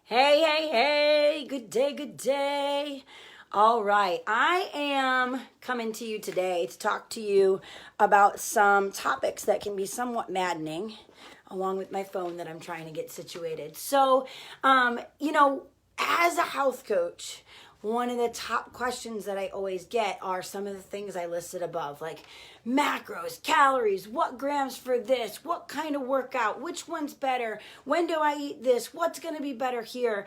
Hey, hey, hey, good day, good day. All right, I am coming to you today to talk to you about some topics that can be somewhat maddening, along with my phone that I'm trying to get situated. So, as a health coach, one of the top questions that I always get are some of the things I listed above, like macros, calories, what grams for this, what kind of workout, which one's better, when do I eat this, what's going to be better here.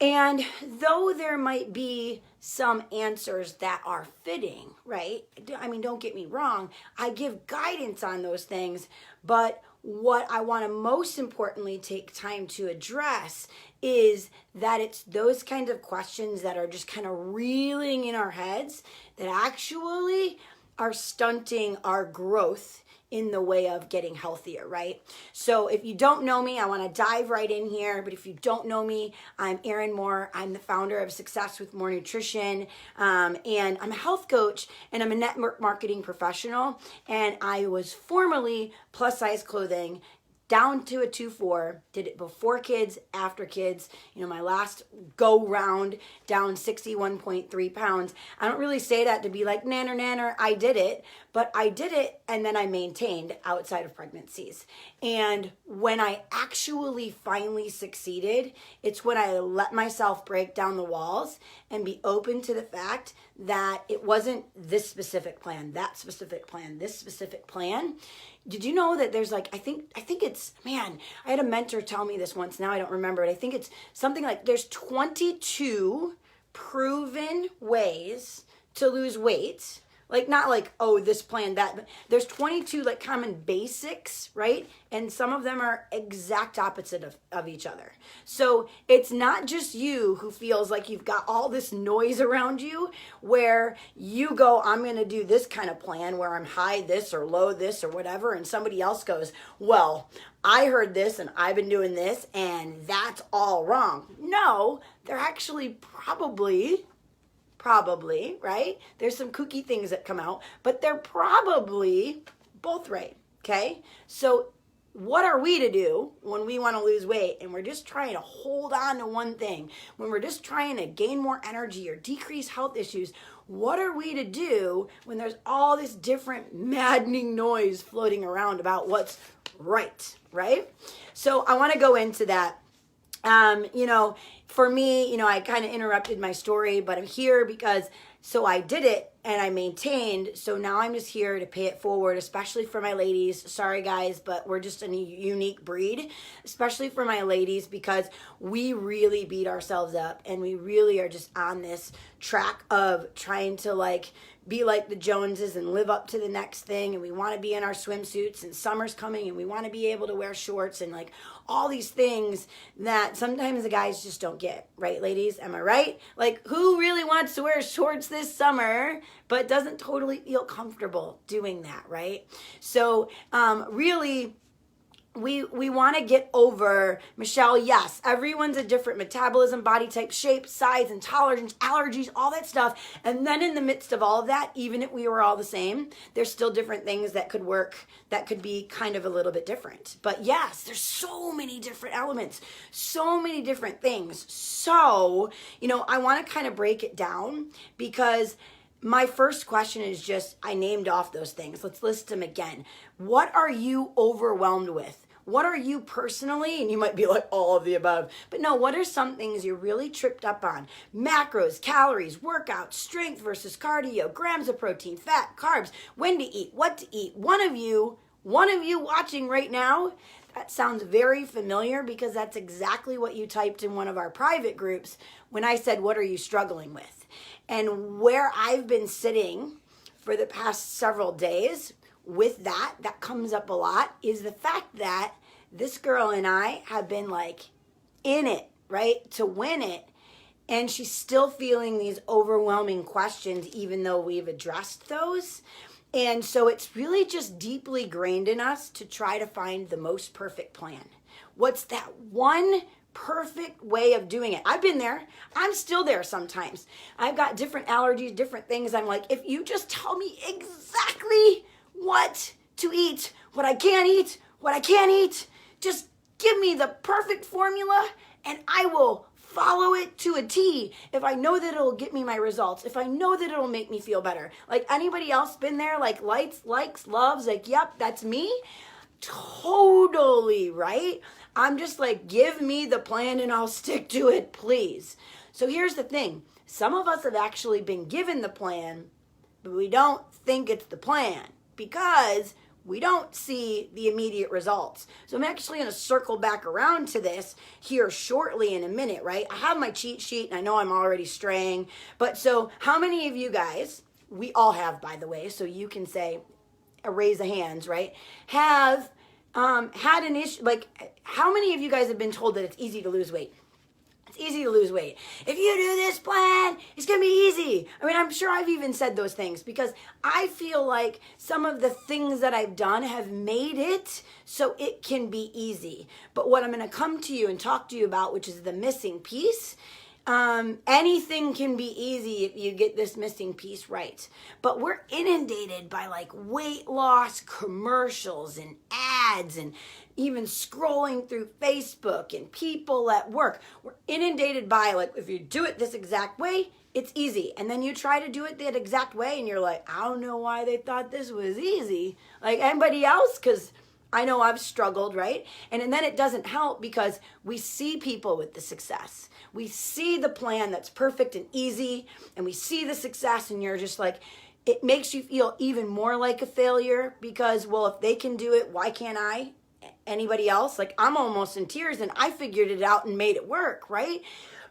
And though there might be some answers that are fitting, right? I mean, don't get me wrong, I give guidance on those things, but what I want to most importantly take time to address is that it's those kinds of questions that are just kind of reeling in our heads that actually are stunting our growth in the way of getting healthier, right? So if you don't know me, I want to dive right in here. But if you don't know me, I'm Erin Moore. I'm the founder of Success with More Nutrition. And I'm a health coach and I'm a network marketing professional. And I was formerly plus size clothing, down to a 2.4, did it before kids, after kids. My last go round down 61.3 pounds. I don't really say that to be like nanner. I did it, but I did it and then I maintained outside of pregnancies. And when I actually finally succeeded, it's when I let myself break down the walls and be open to the fact that it wasn't this specific plan, that specific plan, this specific plan. Did you know that there's I think it's, man, I had a mentor tell me this once, now I don't remember it. I think it's something like there's 22 proven ways to lose weight. Not this plan, that, but there's 22 common basics, right? And some of them are exact opposite of each other. So it's not just you who feels like you've got all this noise around you where you go, I'm going to do this kind of plan where I'm high this or low this or whatever. And somebody else goes, well, I heard this and I've been doing this and that's all wrong. No, they're actually probably, right? There's some kooky things that come out, but they're probably both right, okay? So what are we to do when we want to lose weight and we're just trying to hold on to one thing, when we're just trying to gain more energy or decrease health issues? What are we to do when there's all this different maddening noise floating around about what's right? So I want to go into that. For me, I kind of interrupted my story, but I'm here because so I did it and I maintained. So now I'm just here to pay it forward, especially for my ladies. Sorry guys, but we're just a unique breed, especially for my ladies, because we really beat ourselves up and we really are just on this track of trying to be like the Joneses and live up to the next thing. And we want to be in our swimsuits and summer's coming and we want to be able to wear shorts and all these things that sometimes the guys just don't get, right, ladies? Am I right? Who really wants to wear shorts this summer but doesn't totally feel comfortable doing that, right? So really, we want to get over, Michelle, yes, everyone's a different metabolism, body type, shape, size, intolerance, allergies, all that stuff. And then in the midst of all of that, even if we were all the same, there's still different things that could work, that could be kind of a little bit different. But yes, there's so many different elements, so many different things. So, I want to kind of break it down because my first question is just, I named off those things. Let's list them again. What are you overwhelmed with? What are you personally, and you might be like all of the above, but no, what are some things you're really tripped up on? Macros, calories, workouts, strength versus cardio, grams of protein, fat, carbs, when to eat, what to eat. One of you watching right now, that sounds very familiar because that's exactly what you typed in one of our private groups when I said, what are you struggling with? And where I've been sitting for the past several days with that comes up a lot, is the fact that this girl and I have been in it, right, to win it. And she's still feeling these overwhelming questions, even though we've addressed those. And so it's really just deeply grained in us to try to find the most perfect plan. What's that one perfect way of doing it? I've been there. I'm still there sometimes. I've got different allergies, different things. I'm like, if you just tell me exactly what to eat, what I can't eat, what I can't eat, just give me the perfect formula and I will follow it to a T if I know that it'll get me my results, if I know that it'll make me feel better. Like, anybody else been there? Like, likes, loves, like, yep, that's me. Totally, right? I'm just like, give me the plan and I'll stick to it, please. So here's the thing. Some of us have actually been given the plan, but we don't think it's the plan because we don't see the immediate results. So I'm actually going to circle back around to this here shortly in a minute, right? I have my cheat sheet and I know I'm already straying, but so how many of you guys, we all have, by the way, so you can say, raise the hands, right? Have had an issue, like, how many of you guys have been told that it's easy to lose weight? It's easy to lose weight. If you do this plan, it's going to be easy. I mean, I'm sure I've even said those things because I feel like some of the things that I've done have made it so it can be easy. But what I'm going to come to you and talk to you about, which is the missing piece, anything can be easy if you get this missing piece right. But we're inundated by like weight loss commercials and ads and even scrolling through Facebook and people at work. We're inundated by like, if you do it this exact way, it's easy. And then you try to do it that exact way and you're like, I don't know why they thought this was easy. Like anybody else? Because I know I've struggled, right? And then it doesn't help because we see people with the success. We see the plan that's perfect and easy, and we see the success, and you're just like, it makes you feel even more like a failure because, well, if they can do it, why can't I? Anybody else? Like, I'm almost in tears, and I figured it out and made it work, right?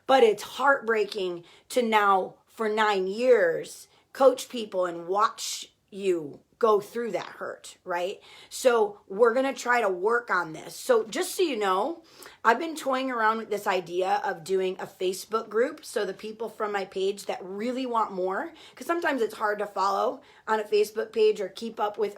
But it's heartbreaking to now, for 9 years, coach people and watch you go through that hurt, right? So we're going to try to work on this. So just so you know, I've been toying around with this idea of doing a Facebook group. So the people from my page that really want more, because sometimes it's hard to follow on a Facebook page or keep up with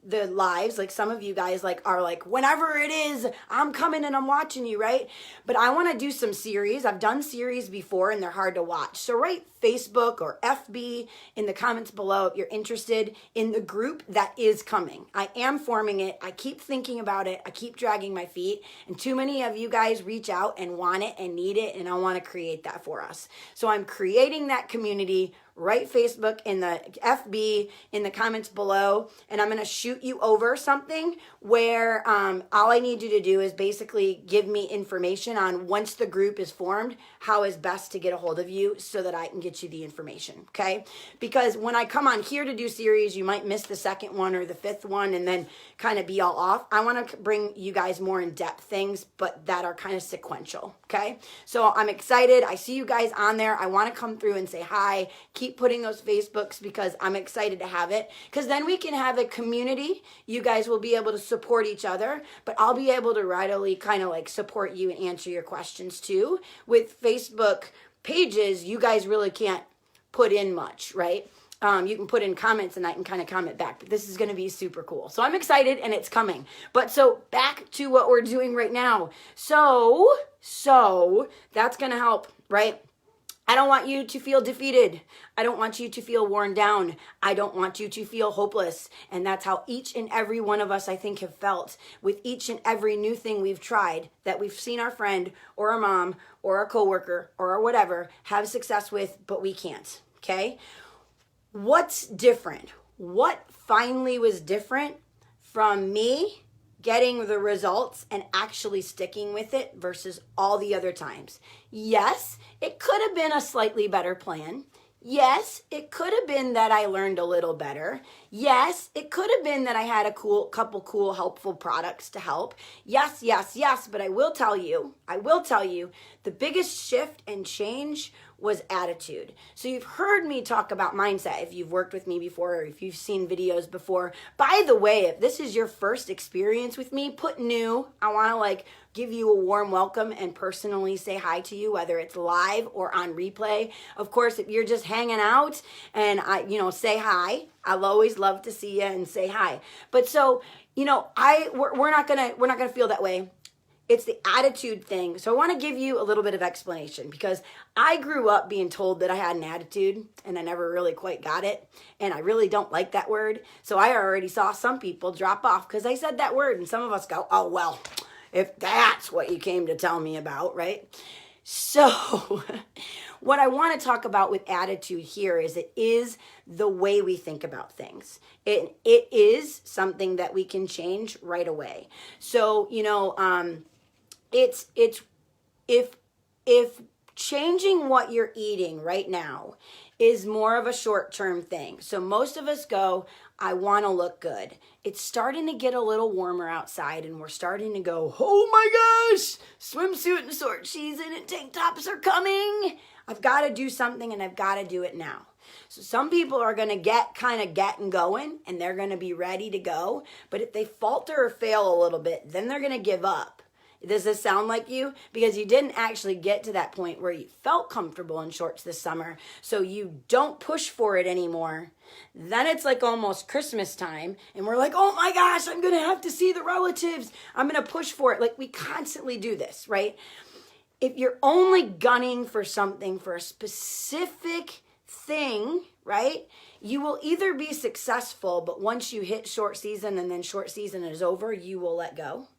the lives. Like some of you guys are like, whenever it is, I'm coming and I'm watching you, right? But I want to do some series. I've done series before and they're hard to watch. So write Facebook or FB in the comments below if you're interested in the group that is coming. I am forming it. I keep thinking about it. I keep dragging my feet. And too many of you guys reach out and want it and need it. And I want to create that for us. So I'm creating that community. Write Facebook in the FB in the comments below, and I'm going to shoot you over something where all I need you to do is basically give me information on once the group is formed, how is best to get a hold of you so that I can get you the information, okay? Because when I come on here to do series, you might miss the second one or the fifth one and then kind of be all off. I want to bring you guys more in-depth things, but that are kind of sequential, okay? So I'm excited. I see you guys on there. I want to come through and say hi. Keep putting those Facebooks because I'm excited to have it, because then we can have a community. You guys will be able to support each other, but I'll be able to readily kind of like support you and answer your questions too. With Facebook pages, you guys really can't put in much, right? You can put in comments and I can kind of comment back, but this is going to be super cool. So I'm excited and it's coming. But so back to what we're doing right now. So that's going to help, right? I don't want you to feel defeated. I don't want you to feel worn down. I don't want you to feel hopeless. And that's how each and every one of us, I think, have felt with each and every new thing we've tried that we've seen our friend or our mom or our coworker or whatever have success with, but we can't, okay? What's different? What finally was different from me getting the results and actually sticking with it versus all the other times? Yes, it could have been a slightly better plan. Yes, it could have been that I learned a little better. Yes, it could have been that I had a couple cool, helpful products to help. Yes, but I will tell you, the biggest shift and change was attitude. So you've heard me talk about mindset if you've worked with me before or if you've seen videos before. By the way, if this is your first experience with me, put new. I want to give you a warm welcome and personally say hi to you, whether it's live or on replay. Of course, if you're just hanging out and say hi, I'll always love to see you and say hi. But so, we're not gonna feel that way. It's the attitude thing. So I want to give you a little bit of explanation because I grew up being told that I had an attitude and I never really quite got it. And I really don't like that word. So I already saw some people drop off because I said that word and some of us go, oh, well, if that's what you came to tell me about, right? So what I want to talk about with attitude here is it is the way we think about things. It is something that we can change right away. So, it's if changing what you're eating right now is more of a short-term thing. So most of us go, I want to look good. It's starting to get a little warmer outside and we're starting to go, oh my gosh, swimsuit and short season and tank tops are coming. I've got to do something and I've got to do it now. So some people are going to get going and they're going to be ready to go. But if they falter or fail a little bit, then they're going to give up. Does this sound like you? Because you didn't actually get to that point where you felt comfortable in shorts this summer, so you don't push for it anymore. Then it's like almost Christmas time, and we're like, oh my gosh, I'm going to have to see the relatives. I'm going to push for it. Like we constantly do this, right? If you're only gunning for something, for a specific thing, right? You will either be successful, but once you hit short season and then short season is over, you will let go.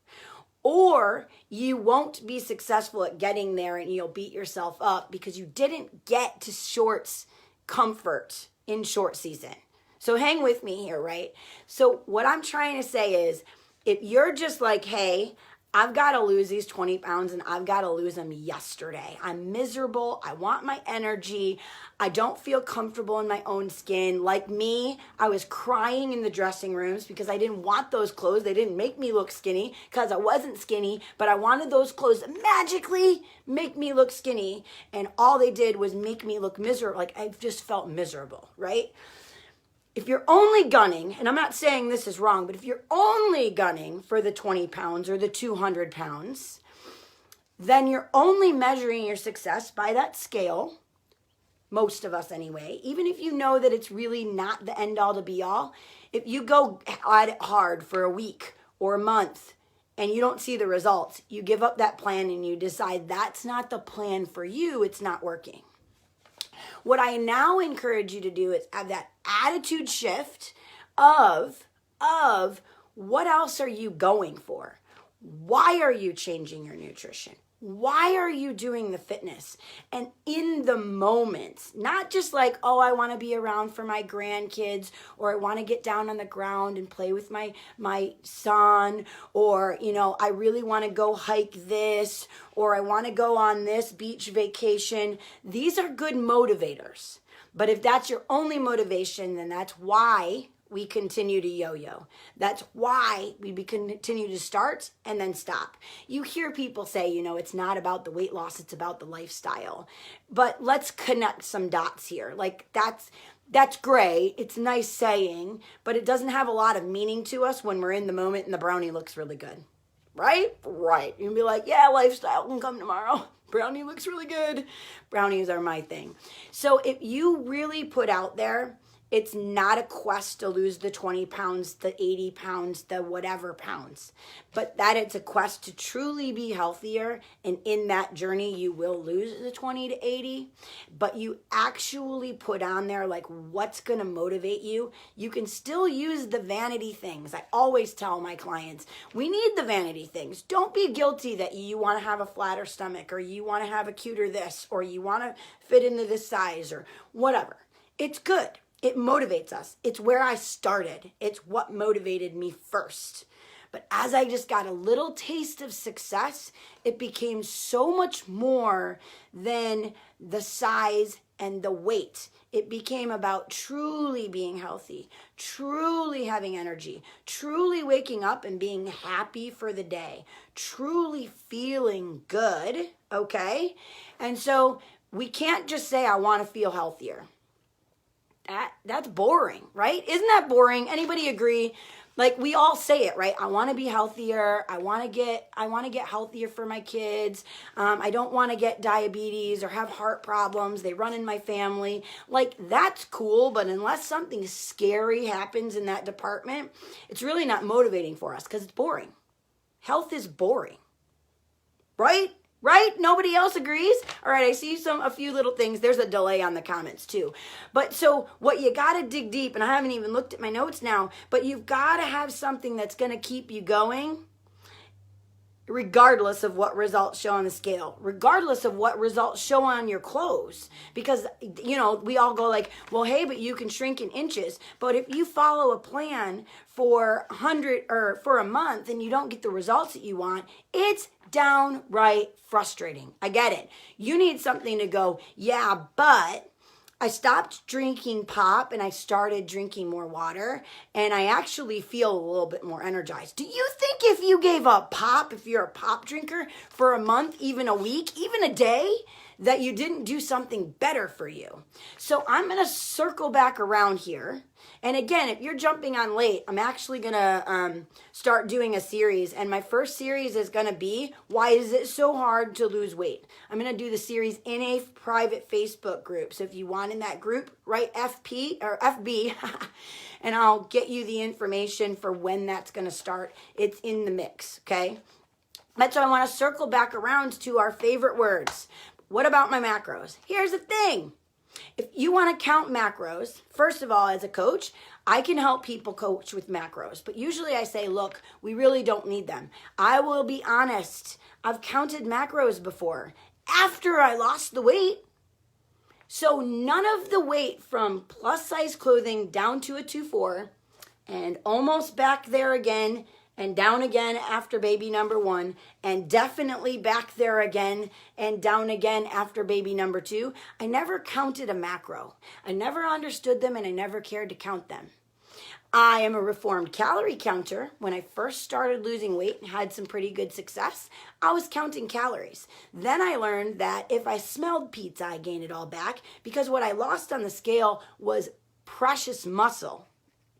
Or you won't be successful at getting there and you'll beat yourself up because you didn't get to shorts comfort in short season. So hang with me here, right? So what I'm trying to say is if you're just like, hey, I've got to lose these 20 pounds and I've got to lose them yesterday. I'm miserable. I want my energy. I don't feel comfortable in my own skin. Like me, I was crying in the dressing rooms because I didn't want those clothes. They didn't make me look skinny because I wasn't skinny, but I wanted those clothes to magically make me look skinny. And all they did was make me look miserable. Like I just felt miserable, right? If you're only gunning, and I'm not saying this is wrong, but if you're only gunning for the 20 pounds or the 200 pounds, then you're only measuring your success by that scale, most of us anyway, even if you know that it's really not the end all to be all. If you go at it hard for a week or a month and you don't see the results, you give up that plan and you decide that's not the plan for you, it's not working. What I now encourage you to do is have that attitude shift of what else are you going for? Why are you changing your nutrition? Why are you doing the fitness? And in the moment, not just like, oh, I want to be around for my grandkids, or I want to get down on the ground and play with my son, or, I really want to go hike this, or I want to go on this beach vacation. These are good motivators. But if that's your only motivation, then that's why we continue to yo-yo. That's why we continue to start and then stop. You hear people say, it's not about the weight loss, it's about the lifestyle. But let's connect some dots here. Like that's great. It's nice saying, but it doesn't have a lot of meaning to us when we're in the moment and the brownie looks really good. Right? Right. You can be like, yeah, lifestyle can come tomorrow. Brownie looks really good. Brownies are my thing. So if you really put out there, it's not a quest to lose the 20 pounds, the 80 pounds, the whatever pounds, but that it's a quest to truly be healthier. And in that journey, you will lose the 20 to 80, but you actually put on there like what's going to motivate you. You can still use the vanity things. I always tell my clients, we need the vanity things. Don't be guilty that you want to have a flatter stomach, or you want to have a cuter this, or you want to fit into this size, or whatever. It's good. It motivates us. It's where I started. It's what motivated me first. But as I just got a little taste of success, it became so much more than the size and the weight. It became about truly being healthy, truly having energy, truly waking up and being happy for the day, truly feeling good, okay? And so we can't just say, I want to feel healthier. That's boring, right? Isn't that boring? Anybody agree? Like we all say it, right? I want to be healthier. I want to get healthier for my kids. I don't want to get diabetes or have heart problems. They run in my family. Like that's cool, but unless something scary happens in that department, it's really not motivating for us because it's boring. Health is boring, right? Right? Nobody else agrees? All right, I see a few little things. There's a delay on the comments too. But so what you got to dig deep, and I haven't even looked at my notes now, but you've got to have something that's going to keep you going. regardless of what results show on the scale, regardless of what results show on your clothes. Because, we all go like, well, hey, but you can shrink in inches. But if you follow a plan for 100 or for a month and you don't get the results that you want, it's downright frustrating. I get it. You need something to go, yeah, but I stopped drinking pop and I started drinking more water, and I actually feel a little bit more energized. Do you think if you gave up pop, if you're a pop drinker for a month, even a week, even a day, that you didn't do something better for you? So I'm going to circle back around here. And again, if you're jumping on late, I'm actually going to start doing a series. And my first series is going to be, why is it so hard to lose weight? I'm going to do the series in a private Facebook group. So if you want in that group, write FP or FB, and I'll get you the information for when that's going to start. It's in the mix, okay? But so I want to circle back around to our favorite words. What about my macros? Here's the thing. If you want to count macros, first of all, as a coach, I can help people coach with macros. But usually I say, look, we really don't need them. I will be honest. I've counted macros before after I lost the weight. So none of the weight from plus size clothing down to a 2.4 and almost back there again and down again after baby number 1, and definitely back there again and down again after baby number 2. I never counted a macro. I never understood them, and I never cared to count them. I am a reformed calorie counter. When I first started losing weight and had some pretty good success, I was counting calories. Then I learned that if I smelled pizza, I gained it all back, because what I lost on the scale was precious muscle,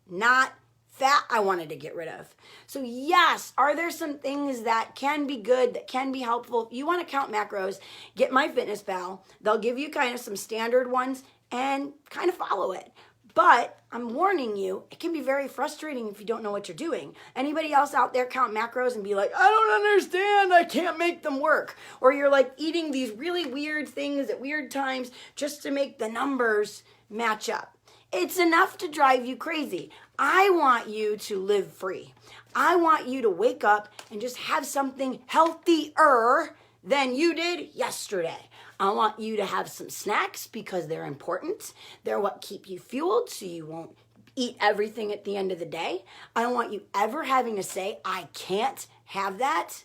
not fat I wanted to get rid of. So yes, are there some things that can be good, that can be helpful? If you want to count macros, get My Fitness Pal. They'll give you kind of some standard ones and kind of follow it. But I'm warning you, it can be very frustrating if you don't know what you're doing. Anybody else out there count macros and be like, I don't understand, I can't make them work? Or you're like eating these really weird things at weird times just to make the numbers match up. It's enough to drive you crazy. I want you to live free. I want you to wake up and just have something healthier than you did yesterday. I want you to have some snacks because they're important. They're what keep you fueled so you won't eat everything at the end of the day. I don't want you ever having to say, I can't have that.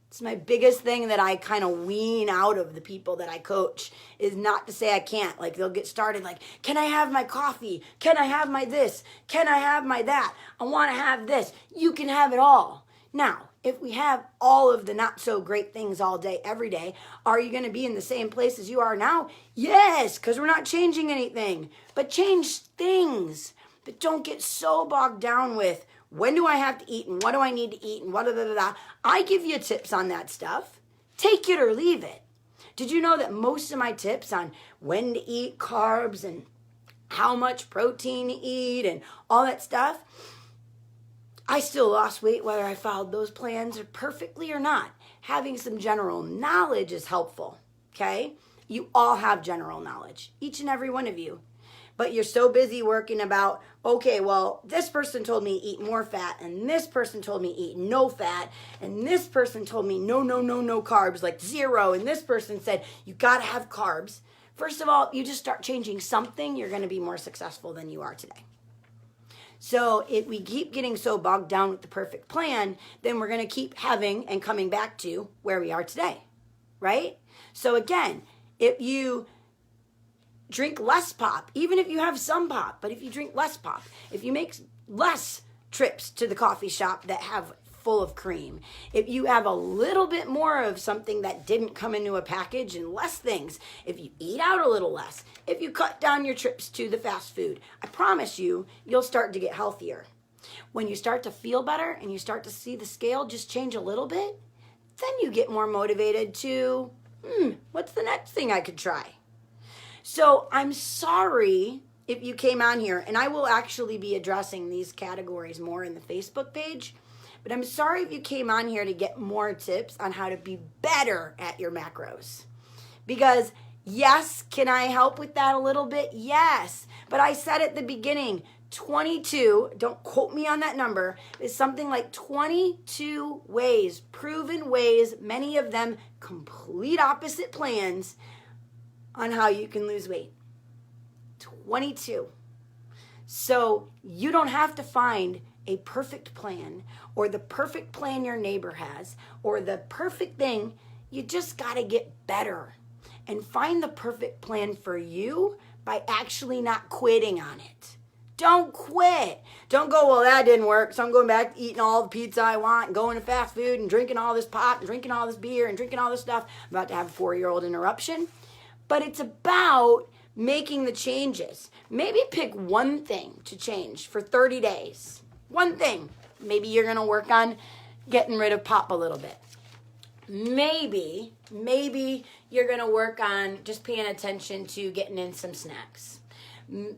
It's my biggest thing that I kind of wean out of the people that I coach, is not to say I can't. Like, they'll get started like, can I have my coffee? Can I have my this? Can I have my that? I want to have this. You can have it all. Now, if we have all of the not so great things all day, every day, are you going to be in the same place as you are now? Yes, because we're not changing anything. But change things. But don't get so bogged down with, when do I have to eat and what do I need to eat and what, blah, blah, blah. I give you tips on that stuff. Take it or leave it. Did you know that most of my tips on when to eat carbs and how much protein to eat and all that stuff, I still lost weight whether I followed those plans perfectly or not. Having some general knowledge is helpful, okay? You all have general knowledge, each and every one of you. But you're so busy working about, okay, well, this person told me eat more fat, and this person told me eat no fat, and this person told me no carbs, like 0, and this person said you got to have carbs. First of all, you just start changing something, you're going to be more successful than you are today. So if we keep getting so bogged down with the perfect plan, then we're going to keep having and coming back to where we are today, right? So again, if you drink less pop, even if you have some pop, but if you drink less pop, if you make less trips to the coffee shop that have full of cream, if you have a little bit more of something that didn't come into a package and less things, if you eat out a little less, if you cut down your trips to the fast food, I promise you, you'll start to get healthier. When you start to feel better and you start to see the scale just change a little bit, then you get more motivated to, what's the next thing I could try? So I'm sorry if you came on here, and I will actually be addressing these categories more in the Facebook page, but I'm sorry if you came on here to get more tips on how to be better at your macros. Because yes, can I help with that a little bit? Yes. But I said at the beginning, 22, don't quote me on that number, is something like 22 ways, proven ways, many of them complete opposite plans on how you can lose weight. 22. So you don't have to find a perfect plan or the perfect plan your neighbor has or the perfect thing. You just got to get better and find the perfect plan for you by actually not quitting on it. Don't quit. Don't go, well, that didn't work, so I'm going back to eating all the pizza I want and going to fast food and drinking all this pot and drinking all this beer and drinking all this stuff. I'm about to have a 4-year-old interruption. But it's about making the changes. Maybe pick one thing to change for 30 days. One thing. Maybe you're going to work on getting rid of pop a little bit. Maybe you're going to work on just paying attention to getting in some snacks.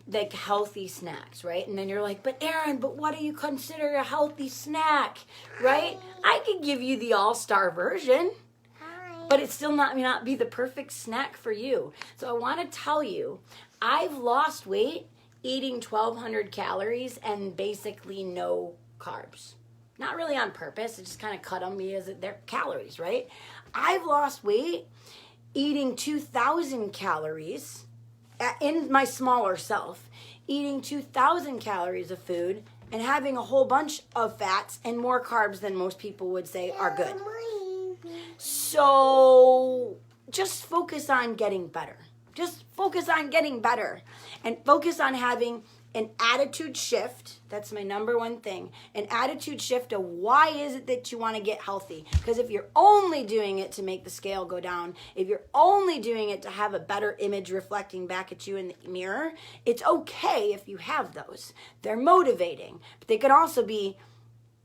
Like healthy snacks, right? And then you're like, but Erin, but what do you consider a healthy snack, right? I could give you the all-star version, but it still may not be the perfect snack for you. So I want to tell you, I've lost weight eating 1,200 calories and basically no carbs. Not really on purpose. I just kind of cut them because they're calories, right? I've lost weight eating 2,000 calories in my smaller self, eating 2,000 calories of food and having a whole bunch of fats and more carbs than most people would say are good. So just focus on getting better. Just focus on getting better and focus on having an attitude shift. That's my number one thing. An attitude shift of why is it that you want to get healthy? Because if you're only doing it to make the scale go down, if you're only doing it to have a better image reflecting back at you in the mirror, it's okay if you have those. They're motivating, but they can also be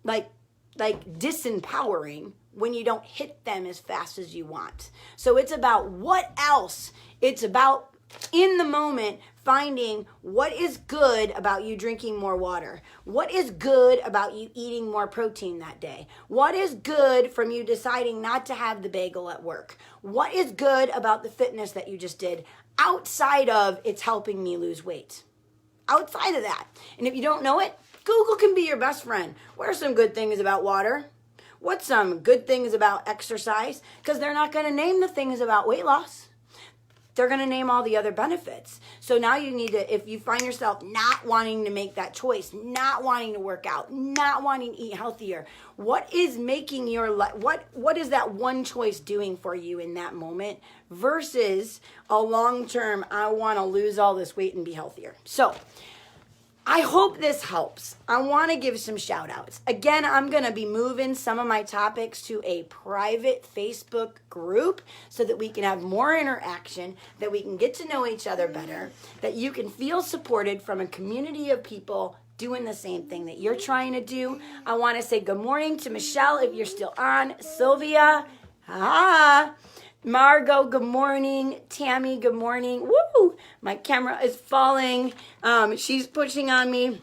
like disempowering when you don't hit them as fast as you want. So it's about what else. It's about in the moment finding what is good about you drinking more water. What is good about you eating more protein that day? What is good from you deciding not to have the bagel at work? What is good about the fitness that you just did outside of it's helping me lose weight? Outside of that. And if you don't know it, Google can be your best friend. What are some good things about water? What's some good things about exercise? Because they're not going to name the things about weight loss. They're going to name all the other benefits. So now you need to, if you find yourself not wanting to make that choice, not wanting to work out, not wanting to eat healthier, what is making your life, what is that one choice doing for you in that moment versus a long-term, I want to lose all this weight and be healthier. So I hope this helps. I want to give some shout outs. Again, I'm going to be moving some of my topics to a private Facebook group so that we can have more interaction, that we can get to know each other better, that you can feel supported from a community of people doing the same thing that you're trying to do. I want to say good morning to Michelle if you're still on. Sylvia, Margot, good morning. Tammy, good morning. Woo! My camera is falling. She's pushing on me.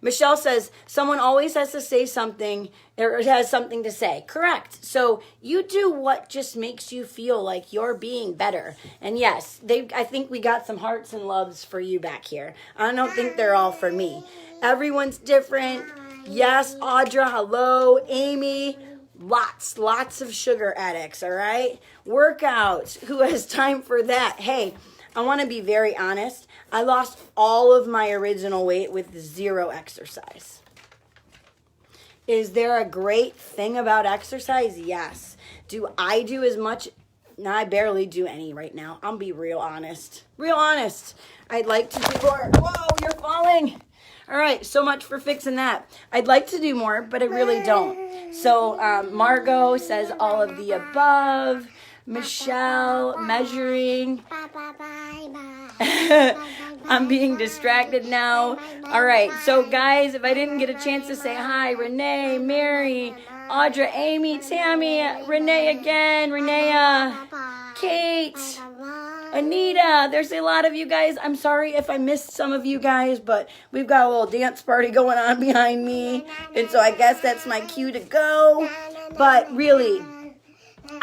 Michelle says, someone always has to say something or has something to say. Correct. So you do what just makes you feel like you're being better. And yes, I think we got some hearts and loves for you back here. I don't think they're all for me. Everyone's different. Yes, Audra, hello. Amy, lots of sugar addicts, all right? Workouts, who has time for that? Hey, I want to be very honest. I lost all of my original weight with 0 exercise. Is there a great thing about exercise? Yes. Do I do as much? No, I barely do any right now. I'll be real honest. Real honest. I'd like to do more. Whoa, you're falling. All right, so much for fixing that. I'd like to do more, but I really don't. So Margot says all of the above. Michelle, measuring. I'm being distracted now. All right, so guys, if I didn't get a chance to say hi, Renee, Mary, Audra, Amy, Tammy, Renee again, Renea, Kate, Anita, there's a lot of you guys. I'm sorry if I missed some of you guys, but we've got a little dance party going on behind me, and so I guess that's my cue to go. But really,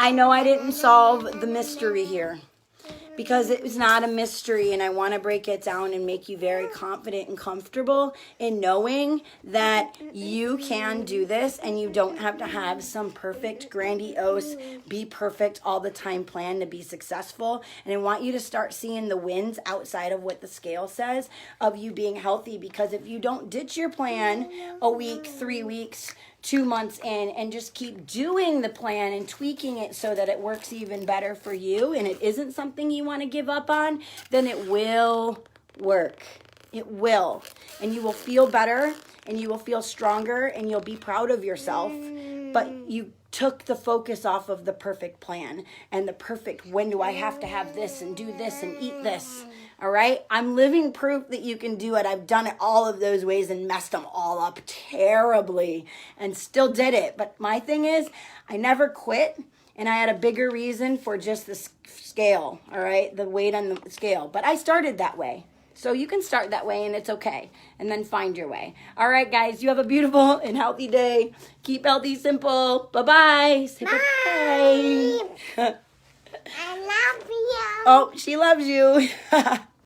I know I didn't solve the mystery here. because it was not a mystery, and I want to break it down and make you very confident and comfortable in knowing that you can do this, and you don't have to have some perfect, grandiose, be perfect all the time plan to be successful. And I want you to start seeing the wins outside of what the scale says of you being healthy, because if you don't ditch your plan a week, 3 weeks, 2 months in, and just keep doing the plan and tweaking it so that it works even better for you, and it isn't something you want to give up on, then it will work. It will. And you will feel better, and you will feel stronger, and you'll be proud of yourself. But you took the focus off of the perfect plan and the perfect, when do I have to have this and do this and eat this? All right? I'm living proof that you can do it. I've done it all of those ways and messed them all up terribly and still did it. But my thing is, I never quit, and I had a bigger reason for just the scale, all right? The weight on the scale. But I started that way. So you can start that way, and it's okay. And then find your way. All right, guys, you have a beautiful and healthy day. Keep healthy simple. Bye-bye. Say bye. I love you. Oh, she loves you.